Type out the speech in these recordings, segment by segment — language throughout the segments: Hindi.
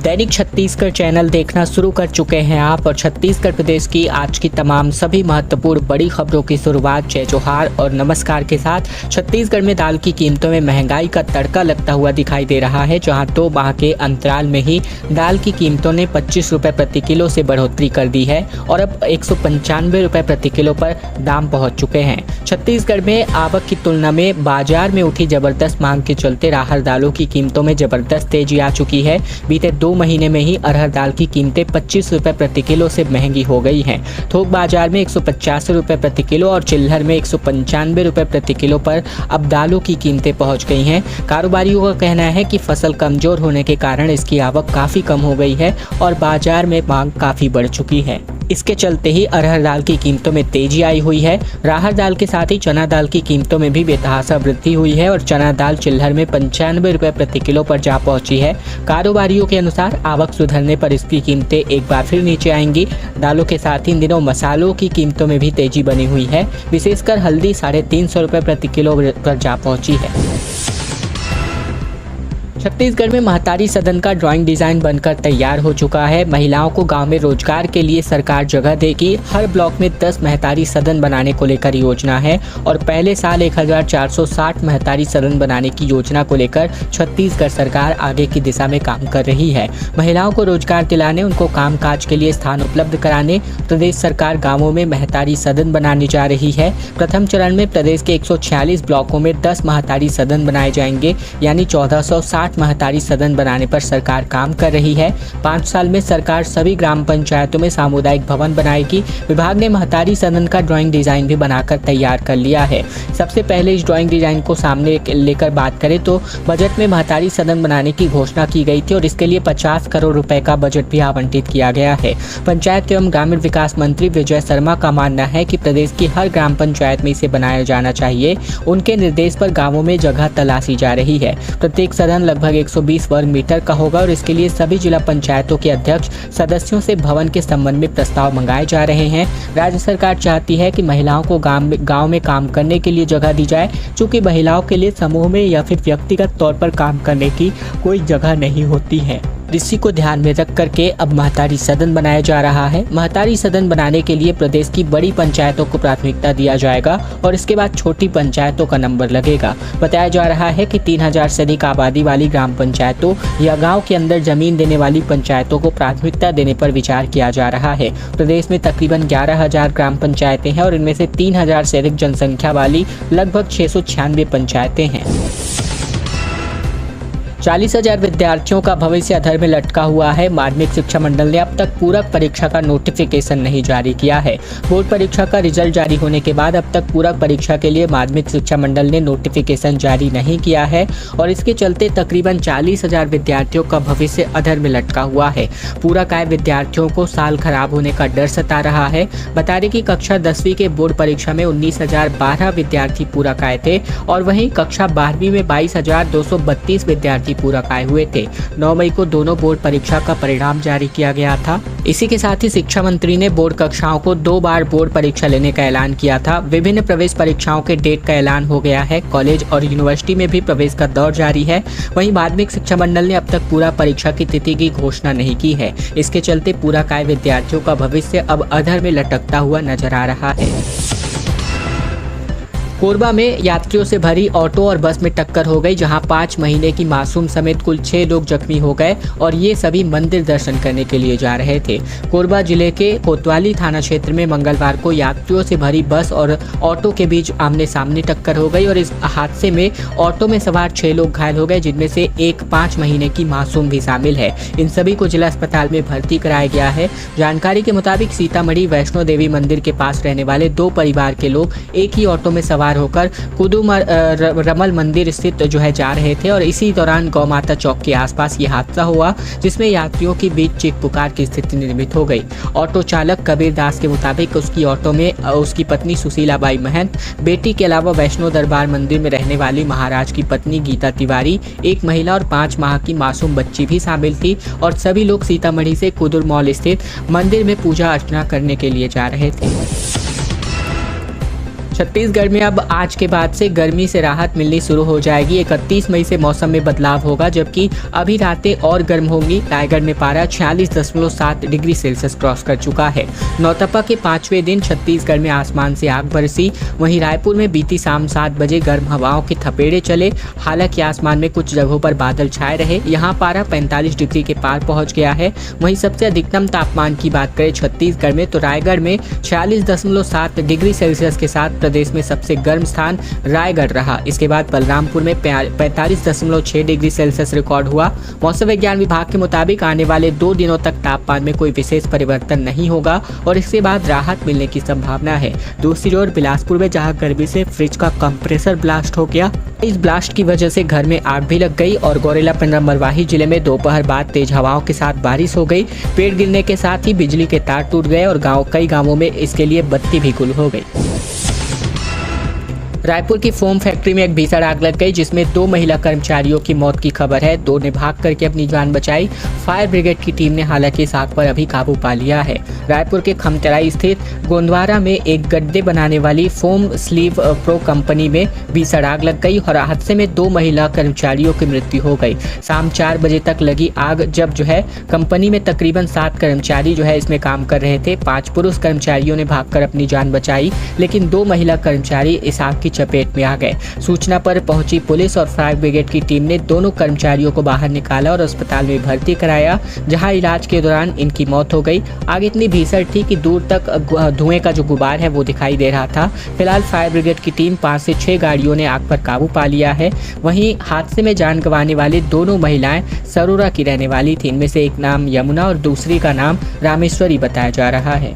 दैनिक छत्तीसगढ़ चैनल देखना शुरू कर चुके हैं आप और छत्तीसगढ़ प्रदेश की आज की तमाम सभी महत्वपूर्ण बड़ी खबरों की शुरुआत जय जोहार और नमस्कार के साथ। छत्तीसगढ़ में दाल की कीमतों में महंगाई का तड़का लगता हुआ दिखाई दे रहा है, जहां 2 माह के अंतराल में ही दाल की कीमतों ने 25 रुपये प्रति किलो से बढ़ोतरी कर दी है और अब 195 रुपये प्रति किलो पर दाम पहुँच चुके हैं। छत्तीसगढ़ में आवक की तुलना में बाजार में उठी जबरदस्त मांग के चलते राहर दालों की कीमतों में जबरदस्त तेजी आ चुकी है। बीते 2 महीने में ही अरहर दाल की कीमतें 25 रुपये प्रति किलो से महंगी हो गई हैं। थोक बाजार में 185 रुपये प्रति किलो और चिल्हर में 195 रुपये प्रति किलो पर अब दालों की कीमतें पहुंच गई हैं। कारोबारियों का कहना है कि फसल कमजोर होने के कारण इसकी आवक काफ़ी कम हो गई है और बाजार में मांग काफ़ी बढ़ चुकी है। इसके चलते ही अरहर दाल की कीमतों में तेजी आई हुई है। राहर दाल के साथ ही चना दाल की कीमतों में भी बेतहासा वृद्धि हुई है और चना दाल चिल्हर में 95 रुपये प्रति किलो पर जा पहुंची है। कारोबारियों के अनुसार आवक सुधरने पर इसकी कीमतें एक बार फिर नीचे आएंगी। दालों के साथ ही इन दिनों मसालों की कीमतों में भी तेजी बनी हुई है। विशेषकर हल्दी 350 रुपये प्रति किलो पर जा पहुंची है। छत्तीसगढ़ में महतारी सदन का ड्राइंग डिजाइन बनकर तैयार हो चुका है। महिलाओं को गांव में रोजगार के लिए सरकार जगह देगी। हर ब्लॉक में 10 महतारी सदन बनाने को लेकर योजना है और पहले साल 1460 महतारी सदन बनाने की योजना को लेकर छत्तीसगढ़ सरकार आगे की दिशा में काम कर रही है। महिलाओं को रोजगार दिलाने, उनको कामकाज के लिए स्थान उपलब्ध कराने प्रदेश सरकार गाँवों में महतारी सदन बनाने जा रही है। प्रथम चरण में प्रदेश के 146 ब्लॉकों में 10 महतारी सदन बनाए जाएंगे, यानी 1460 महतारी सदन बनाने पर सरकार काम कर रही है। 5 साल में सरकार सभी ग्राम पंचायतों में सामुदायिक भवन बनाएगी। विभाग ने महतारी सदन का ड्राइंग डिजाइन भी बनाकर तैयार कर लिया है। सबसे पहले इस ड्राइंग डिजाइन को सामने लेकर बात करें तो बजट में महतारी सदन बनाने की घोषणा की गई थी और इसके लिए 50 करोड़ रुपए का बजट भी आवंटित किया गया है। पंचायत एवं ग्रामीण विकास मंत्री विजय शर्मा का मानना है कि प्रदेश की हर ग्राम पंचायत में इसे बनाया जाना चाहिए। उनके निर्देश पर गाँवों में जगह तलाशी जा रही है। प्रत्येक सदन लगभग 120 वर्ग मीटर का होगा और इसके लिए सभी जिला पंचायतों के अध्यक्ष सदस्यों से भवन के संबंध में प्रस्ताव मंगाए जा रहे हैं। राज्य सरकार चाहती है कि महिलाओं को गांव में काम करने के लिए जगह दी जाए, चूंकि महिलाओं के लिए समूह में या फिर व्यक्तिगत तौर पर काम करने की कोई जगह नहीं होती है। इसी को ध्यान में रख करके अब महतारी सदन बनाया जा रहा है। महतारी सदन बनाने के लिए प्रदेश की बड़ी पंचायतों को प्राथमिकता दिया जाएगा और इसके बाद छोटी पंचायतों का नंबर लगेगा। बताया जा रहा है कि 3000 से अधिक आबादी वाली ग्राम पंचायतों या गांव के अंदर जमीन देने वाली पंचायतों को प्राथमिकता देने पर विचार किया जा रहा है। प्रदेश में तकरीबन 11,000 ग्राम पंचायतें हैं और इनमें से 3000 से अधिक जनसंख्या वाली लगभग 696 पंचायतें हैं। 40,000 विद्यार्थियों का भविष्य अधर में लटका हुआ है। माध्यमिक शिक्षा मंडल ने अब तक पूरक परीक्षा का नोटिफिकेशन नहीं जारी किया है। बोर्ड परीक्षा का रिजल्ट जारी होने के बाद अब तक पूरक परीक्षा के लिए माध्यमिक शिक्षा मंडल ने नोटिफिकेशन जारी नहीं किया है और इसके चलते तकरीबन 40,000 विद्यार्थियों का भविष्य अधर में लटका हुआ है। पूरक आए विद्यार्थियों को साल खराब होने का डर सता रहा है। बता दें कि कक्षा 10वीं के बोर्ड परीक्षा में 19,012 विद्यार्थी पूरक आए थे और वहीं कक्षा 12वीं में 22,232 विद्यार्थी पूरक आए हुए थे। 9 मई को दोनों बोर्ड परीक्षा का परिणाम जारी किया गया था। इसी के साथ ही शिक्षा मंत्री ने बोर्ड कक्षाओं को 2 बार बोर्ड परीक्षा लेने का ऐलान किया था। विभिन्न प्रवेश परीक्षाओं के डेट का ऐलान हो गया है। कॉलेज और यूनिवर्सिटी में भी प्रवेश का दौर जारी है। वहीं माध्यमिक शिक्षा मंडल ने अब तक पूरा परीक्षा की तिथि की घोषणा नहीं की है। इसके चलते पूरक आए विद्यार्थियों का भविष्य अब अधर में लटकता हुआ नजर आ रहा है। कोरबा में यात्रियों से भरी ऑटो और बस में टक्कर हो गई, जहां 5 महीने की मासूम समेत कुल 6 लोग जख्मी हो गए और ये सभी मंदिर दर्शन करने के लिए जा रहे थे। कोरबा जिले के कोतवाली थाना क्षेत्र में मंगलवार को यात्रियों से भरी बस और ऑटो के बीच आमने सामने टक्कर हो गई और इस हादसे में ऑटो में सवार 6 लोग घायल हो गए, जिनमें से एक 5 महीने की मासूम भी शामिल है। इन सभी को जिला अस्पताल में भर्ती कराया गया है। जानकारी के मुताबिक सीतामढ़ी वैष्णो देवी मंदिर के पास रहने वाले 2 परिवार के लोग एक ही ऑटो में सवार होकर रमल मंदिर स्थित जा रहे थे और इसी दौरान गौ माता चौक के आसपास ये हादसा हुआ, जिसमें यात्रियों के बीच चीख पुकार की स्थिति निर्मित हो गई। ऑटो चालक कबीर दास के मुताबिक उसकी ऑटो में उसकी पत्नी सुशीलाबाई महंत, बेटी के अलावा वैष्णो दरबार मंदिर में रहने वाली महाराज की पत्नी गीता तिवारी, एक महिला और 5 माह की मासूम बच्ची भी शामिल थी और सभी लोग सीतामढ़ी से कुदुर मॉल स्थित मंदिर में पूजा अर्चना करने के लिए जा रहे थे। छत्तीसगढ़ में अब आज के बाद से गर्मी से राहत मिलनी शुरू हो जाएगी। 31 मई से मौसम में बदलाव होगा, जबकि अभी रातें और गर्म होंगी। रायगढ़ में पारा 46.7 डिग्री सेल्सियस क्रॉस कर चुका है। नौतपा के 5वें दिन छत्तीसगढ़ में आसमान से आग बरसी। वहीं रायपुर में बीती शाम 7 बजे गर्म हवाओं के थपेड़े चले। हालांकि आसमान में कुछ जगहों पर बादल छाए रहे। यहाँ पारा 45 डिग्री के पार पहुंच गया है। वहीं सबसे अधिकतम तापमान की बात करें छत्तीसगढ़ में तो रायगढ़ में 46.7 डिग्री सेल्सियस के साथ प्रदेश में सबसे गर्म स्थान रायगढ़ रहा। इसके बाद बलरामपुर में 45.6 डिग्री सेल्सियस रिकॉर्ड हुआ। मौसम विज्ञान विभाग के मुताबिक आने वाले 2 दिनों तक तापमान में कोई विशेष परिवर्तन नहीं होगा और इसके बाद राहत मिलने की संभावना है। दूसरी ओर बिलासपुर में जहां गर्मी से फ्रिज का कंप्रेसर ब्लास्ट हो गया, इस ब्लास्ट की वजह से घर में आग भी लग गई और गौरेला पिंडरा मरवाही जिले में दोपहर बाद तेज हवाओं के साथ बारिश हो गई। पेड़ गिरने के साथ ही बिजली के तार टूट गए और कई गांवों में इसके लिए बत्ती भी गुल हो गई। रायपुर की फोम फैक्ट्री में एक भीषण आग लग गई, जिसमें 2 महिला कर्मचारियों की मौत की खबर है। 2 ने भाग करके अपनी जान बचाई। फायर ब्रिगेड की टीम ने हालांकि इस आग पर अभी काबू पा लिया है। रायपुर के खमतराई स्थित गोंदवारा में एक गड्ढे बनाने वाली फोम स्लीव प्रो कंपनी में भीषण आग लग गई और हादसे में 2 महिला कर्मचारियों की मृत्यु हो गई। शाम 4 बजे तक लगी आग जब कंपनी में तकरीबन 7 कर्मचारी इसमें काम कर रहे थे। 5 पुरुष कर्मचारियों ने भागकर अपनी जान बचाई, लेकिन 2 महिला कर्मचारी इस आग की चपेट में आ गए। सूचना पर पहुंची पुलिस और फायर ब्रिगेड की टीम ने दोनों कर्मचारियों को बाहर निकाला और अस्पताल में भर्ती कराया, जहां इलाज के दौरान इनकी मौत हो गई। आग इतनी भीषण थी कि दूर तक धुएं का जो गुबार है वो दिखाई दे रहा था। फिलहाल फायर ब्रिगेड की टीम 5 से 6 गाड़ियों ने आग पर काबू पा लिया है। वहीं हादसे में जान गंवाने वाली दोनों महिलाएं सरोरा की रहने वाली थी। इनमें से एक नाम यमुना और दूसरी का नाम रामेश्वरी बताया जा रहा है।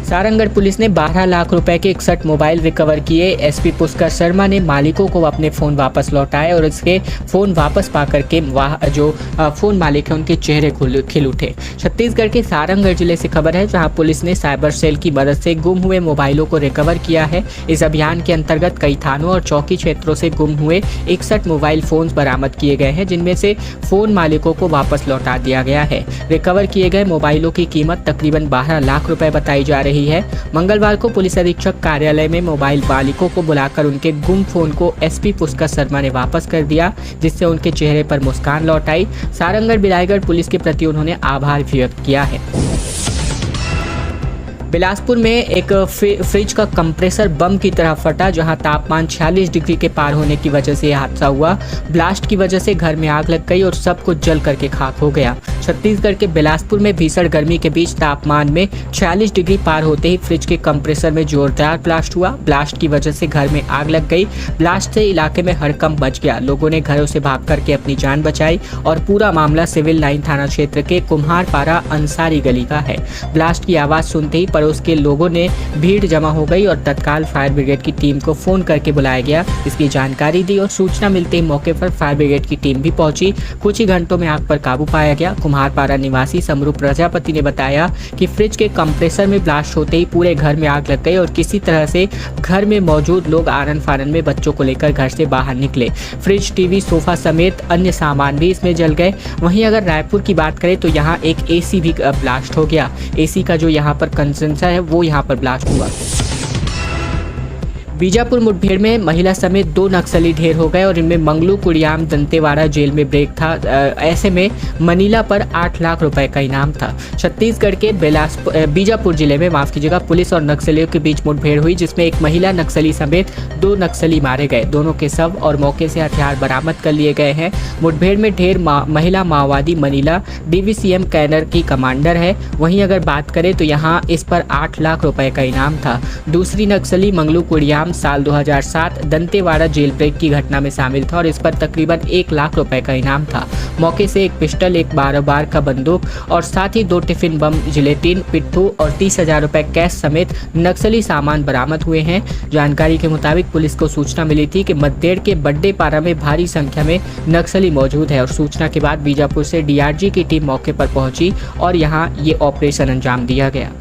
सारंगढ़ पुलिस ने 12 लाख रुपए के 61 मोबाइल रिकवर किए। एसपी पुष्कर शर्मा ने मालिकों को अपने फ़ोन वापस लौटाए और इसके फ़ोन वापस पाकर के फ़ोन मालिक हैं उनके चेहरे खिल उठे। छत्तीसगढ़ के सारंगढ़ जिले से खबर है, जहां पुलिस ने साइबर सेल की मदद से गुम हुए मोबाइलों को रिकवर किया है। इस अभियान के अंतर्गत कई थानों और चौकी क्षेत्रों से गुम हुए 61 मोबाइल फ़ोन बरामद किए गए हैं, जिनमें से फ़ोन मालिकों को वापस लौटा दिया गया है। रिकवर किए गए मोबाइलों की कीमत तकरीबन 12 लाख रुपए बताई जा रही है। मंगलवार को पुलिस अधीक्षक कार्यालय में मोबाइल मालिकों को बुलाकर उनके गुम फोन को एसपी पुष्कर शर्मा ने वापस कर दिया, जिससे उनके चेहरे पर मुस्कान लौट आई। सारंगढ़ बिलाईगढ़ पुलिस के प्रति उन्होंने आभार व्यक्त किया है। बिलासपुर में एक फ्रिज का कंप्रेसर बम की तरह फटा, जहां तापमान 46 डिग्री के पार होने की वजह से यह हादसा हुआ। ब्लास्ट की वजह से घर में आग लग गई और सब कुछ जल करके खाक हो गया। छत्तीसगढ़ के बिलासपुर में भीषण गर्मी के बीच तापमान में 46 डिग्री पार होते ही फ्रिज के कंप्रेसर में जोरदार ब्लास्ट हुआ। ब्लास्ट की वजह से घर में आग लग गई। ब्लास्ट से इलाके में हड़कंप मच गया। लोगों ने घरों से भाग करके अपनी जान बचाई और पूरा मामला सिविल लाइन थाना क्षेत्र के कुम्हारपारा अंसारी गली का है। ब्लास्ट की आवाज़ सुनते ही पड़ोस के लोगों ने भीड़ जमा हो गई और तत्काल फायर ब्रिगेड की टीम को फोन करके बुलाया गया। इसकी जानकारी दी और सूचना मिलते ही मौके पर फायर ब्रिगेड की टीम भी पहुंची। कुछ ही घंटों में आग पर काबू पाया गया। कुम्हारपारा निवासी समरू प्रजापति ने बताया कि फ्रिज के कंप्रेसर में ब्लास्ट होते ही पूरे घर में आग लग गई और किसी तरह से घर में मौजूद लोग आरन फारन में बच्चों को लेकर घर से बाहर निकले। फ्रिज, टीवी, सोफा समेत अन्य सामान भी इसमें जल गए। वहीं अगर रायपुर की बात करें तो यहाँ एक एसी भी ब्लास्ट हो गया। एसी का जो यहाँ पर कंसेंसर है वो यहाँ पर ब्लास्ट हुआ। बीजापुर मुठभेड़ में महिला समेत 2 नक्सली ढेर हो गए और इनमें मंगलू कुड़ियाम दंतेवाड़ा जेल में ब्रेक था। ऐसे में मनीला पर 8 लाख रुपए का इनाम था। छत्तीसगढ़ के बीजापुर जिले में पुलिस और नक्सलियों के बीच मुठभेड़ हुई, जिसमें एक महिला नक्सली समेत 2 नक्सली मारे गए। दोनों के शव और मौके से हथियार बरामद कर लिए गए हैं। मुठभेड़ में ढेर महिला माओवादी मनीला डीवीसीएम कैनर की कमांडर है। वहीं अगर बात करें तो यहाँ इस पर 8 लाख रुपए का इनाम था। दूसरी नक्सली मंगलू कुड़ियाम साल 2007 दंतेवाड़ा जेल ब्रेक की घटना में शामिल था और इस पर तकरीबन 1 लाख रुपए का इनाम था। मौके से एक पिस्टल, एक 12 बार का बंदूक और साथ ही 2 टिफिन बम, जिलेटिन, पिट्ठू और 30,000 रुपए कैश समेत नक्सली सामान बरामद हुए हैं। जानकारी के मुताबिक पुलिस को सूचना मिली थी कि मद्देड़ के बड्डे पारा में भारी संख्या में नक्सली मौजूद है और सूचना के बाद बीजापुर से डीआरजी की टीम मौके पर पहुंची और यहां ये ऑपरेशन अंजाम दिया गया।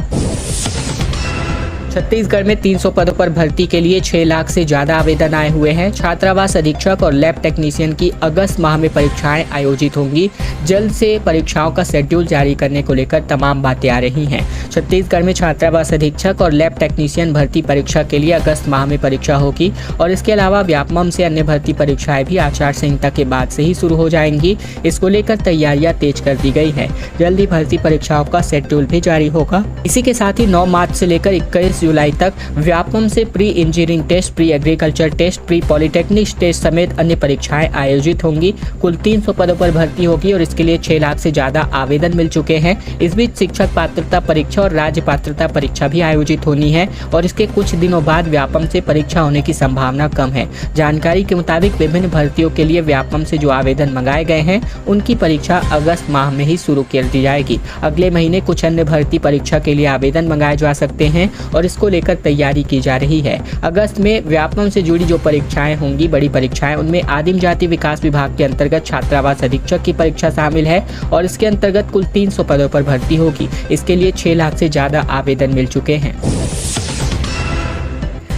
छत्तीसगढ़ में 300 पदों पर भर्ती के लिए 6 लाख से ज्यादा आवेदन आए हुए हैं। छात्रावास अधीक्षक और लैब टेक्नीशियन की अगस्त माह में परीक्षाएं आयोजित होंगी। जल्द से परीक्षाओं का शेड्यूल जारी करने को लेकर तमाम बातें आ रही हैं। छत्तीसगढ़ में छात्रावास अधीक्षक और लैब टेक्नीशियन भर्ती परीक्षा के लिए अगस्त माह में परीक्षा होगी और इसके अलावा व्यापमं से अन्य भर्ती परीक्षाएं भी आचार संहिता के बाद से ही शुरू हो जाएंगी। इसको लेकर तैयारियां तेज कर दी गई है। जल्दी भर्ती परीक्षाओं का शेड्यूल भी जारी होगा। इसी के साथ ही 9 मार्च से लेकर 21 जुलाई तक व्यापमं से pre engineering test, pre agriculture test, pre polytechnic test समेत अन्य परीक्षाएं आयोजित होंगी। कुल 300 पदों पर भर्ती होगी और इसके लिए 6 लाख से ज्यादा आवेदन मिल चुके हैं। इस बीच शिक्षक पात्रता परीक्षा और राज्य पात्रता परीक्षा भी आयोजित होनी है और इसके कुछ दिनों बाद व्यापमं से परीक्षा होने की संभावना कम है। जानकारी के मुताबिक विभिन्न भर्तियों के लिए व्यापमं से जो आवेदन मंगाए गए हैं उनकी परीक्षा अगस्त माह में ही शुरू कर दी जाएगी। अगले महीने कुछ अन्य भर्ती परीक्षा के लिए आवेदन मंगाए जा सकते हैं और इसको लेकर तैयारी की जा रही है। अगस्त में व्यापमं से जुड़ी जो परीक्षाएं होंगी, बड़ी परीक्षाएं, उनमें आदिम जाति विकास विभाग के अंतर्गत छात्रावास अधीक्षक की परीक्षा शामिल है और इसके अंतर्गत कुल 300 पदों पर भर्ती होगी। इसके लिए 6 लाख से ज्यादा आवेदन मिल चुके हैं।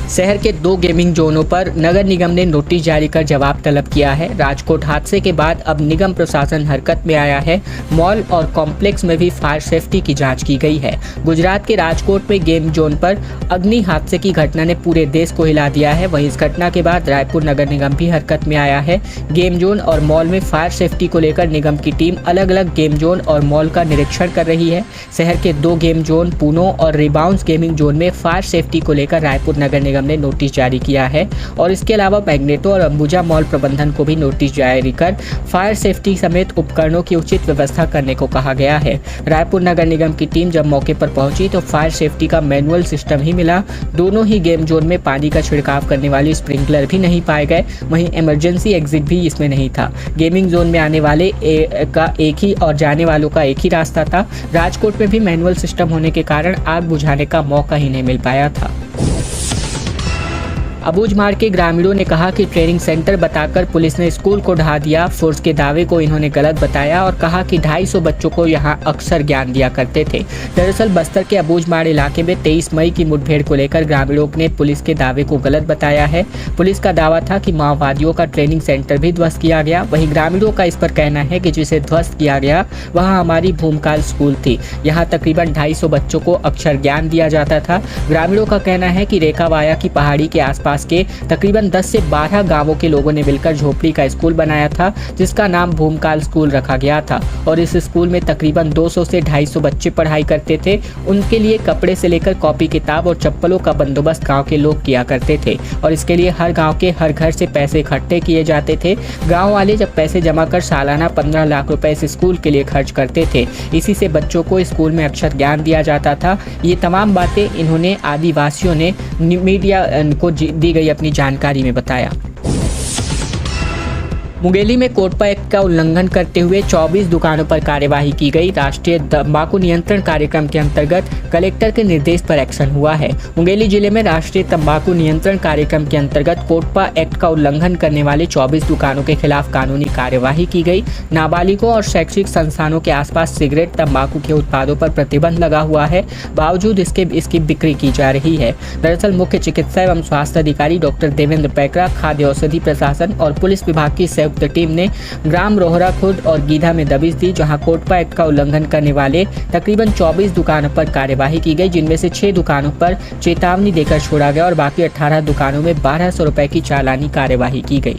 शहर के 2 गेमिंग जोनों पर नगर निगम ने नोटिस जारी कर जवाब तलब किया है। राजकोट हादसे के बाद अब निगम प्रशासन हरकत में आया है। मॉल और कॉम्प्लेक्स में भी फायर सेफ्टी की जांच की गई है। गुजरात के राजकोट में गेम जोन पर अग्नि हादसे की घटना ने पूरे देश को हिला दिया है। वहीं इस घटना के बाद रायपुर नगर निगम भी हरकत में आया है। गेम जोन और मॉल में फायर सेफ्टी को लेकर निगम की टीम अलग अलग गेम जोन और मॉल का निरीक्षण कर रही है। शहर के 2 गेम जोन पूनो और रिबाउंस गेमिंग जोन में फायर सेफ्टी को लेकर रायपुर नगर निगम ने नोटिस जारी किया है और इसके अलावा मैग्नेटो और अंबुजा मॉल प्रबंधन को भी नोटिस जारी कर फायर सेफ्टी समेत उपकरणों की उचित व्यवस्था करने को कहा गया है। रायपुर नगर निगम की टीम जब मौके पर पहुंची तो फायर सेफ्टी का मैनुअल सिस्टम ही मिला। दोनों ही गेम जोन में पानी का छिड़काव करने वाली स्प्रिंकलर भी नहीं पाए गए। वहीं इमरजेंसी एग्जिट भी इसमें नहीं था। गेमिंग जोन में आने वाले का एक ही और जाने वालों का एक ही रास्ता था। राजकोट में भी मैनुअल सिस्टम होने के कारण आग बुझाने का मौका ही नहीं मिल पाया था। अबूझमाड़ के ग्रामीणों ने कहा कि ट्रेनिंग सेंटर बताकर पुलिस ने स्कूल को ढहा दिया। फोर्स के दावे को इन्होंने गलत बताया और कहा कि 250 बच्चों को यहां अक्सर ज्ञान दिया करते थे। दरअसल बस्तर के अबूझमाड़ इलाके में 23 मई की मुठभेड़ को लेकर ग्रामीणों ने पुलिस के दावे को गलत बताया है। पुलिस का दावा था कि माओवादियों का ट्रेनिंग सेंटर भी ध्वस्त किया गया। वहीं ग्रामीणों का इस पर कहना है कि जिसे ध्वस्त किया गया वहाँ हमारी भूमकाल स्कूल थी। यहाँ तकरीबन 250 बच्चों को अक्षर ज्ञान दिया जाता था। ग्रामीणों का कहना है कि रेखावाया की पहाड़ी के आसपास के तकरीबन 10 से 12 गांवों के लोगों ने मिलकर झोपड़ी का स्कूल बनाया था जिसका नाम भूमकाल स्कूल रखा गया था और इस स्कूल में तकरीबन 200 से 250 बच्चे पढ़ाई करते थे। उनके लिए कपड़े से लेकर कॉपी किताब और चप्पलों का बंदोबस्त गांव के लोग किया करते थे और इसके लिए हर गांव के हर घर से पैसे इकट्ठे किए जाते थे। गाँव वाले जब पैसे जमा कर सालाना 15 लाख रुपए इस स्कूल के लिए खर्च करते थे। इसी से बच्चों को स्कूल में अक्षर ज्ञान दिया जाता था। ये तमाम बातें इन्होंने आदिवासियों ने मीडिया को दी गई अपनी जानकारी में बताया। मुंगेली में कोटपा एक्ट का उल्लंघन करते हुए 24 दुकानों पर कार्यवाही की गई। राष्ट्रीय तंबाकू नियंत्रण कार्यक्रम के अंतर्गत कलेक्टर के निर्देश पर एक्शन हुआ है। मुंगेली जिले में राष्ट्रीय तंबाकू नियंत्रण कार्यक्रम के अंतर्गत कोटपा एक्ट का उल्लंघन करने वाले 24 दुकानों के खिलाफ कानूनी कार्यवाही की गई। नाबालिगों और शैक्षिक संस्थानों के आसपास सिगरेट, तंबाकू के उत्पादों पर प्रतिबंध लगा हुआ है, बावजूद इसकी बिक्री की जा रही है। दरअसल मुख्य चिकित्सा एवं स्वास्थ्य अधिकारी डॉक्टर देवेंद्र पैकरा, खाद्य औषधि प्रशासन और पुलिस विभाग की संयुक्त टीम ने ग्राम रोहरा खुर्द और गीधा में दबिश दी, जहां कोटपा एक्ट का उल्लंघन करने वाले तकरीबन 24 दुकानों पर कार्यवाही की गई, जिनमें से 6 दुकानों पर चेतावनी देकर छोड़ा गया और बाकी 18 दुकानों में 1200 रुपए की चालानी कार्यवाही की गई।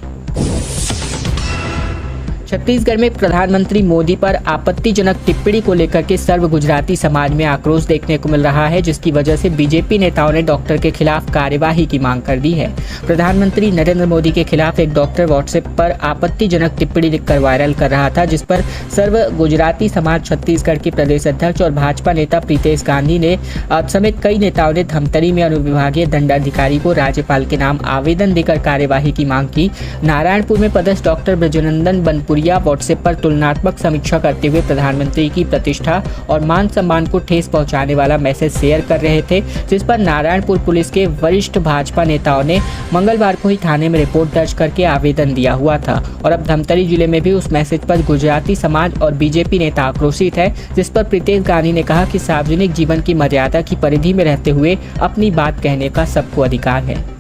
छत्तीसगढ़ में प्रधानमंत्री मोदी पर आपत्तिजनक टिप्पणी को लेकर के सर्व गुजराती समाज में आक्रोश देखने को मिल रहा है, जिसकी वजह से बीजेपी नेताओं ने डॉक्टर के खिलाफ कार्यवाही की मांग कर दी है। प्रधानमंत्री नरेंद्र मोदी के खिलाफ एक डॉक्टर व्हाट्सएप पर आपत्तिजनक टिप्पणी लिखकर वायरल कर रहा था, जिस पर सर्व गुजराती समाज, छत्तीसगढ़ के प्रदेश अध्यक्ष और भाजपा नेता प्रीतेश गांधी ने समेत कई नेताओं ने धमतरी में अनुविभागीय दंडाधिकारी को राज्यपाल के नाम आवेदन देकर कार्यवाही की मांग की। नारायणपुर में पदस्थ डॉक्टर ब्रजनंदन बनपुरी पुरिया व्हाट्सएप पर तुलनात्मक समीक्षा करते हुए प्रधानमंत्री की प्रतिष्ठा और मान सम्मान को ठेस पहुंचाने वाला मैसेज शेयर कर रहे थे, जिस पर नारायणपुर पुलिस के वरिष्ठ भाजपा नेताओं ने मंगलवार को ही थाने में रिपोर्ट दर्ज करके आवेदन दिया हुआ था। और अब धमतरी जिले में भी उस मैसेज पर गुजराती समाज और बीजेपी नेता आक्रोशित है, जिस पर प्रीतेश गांधी ने कहा कि सार्वजनिक जीवन की मर्यादा की परिधि में रहते हुए अपनी बात कहने का सबको अधिकार है।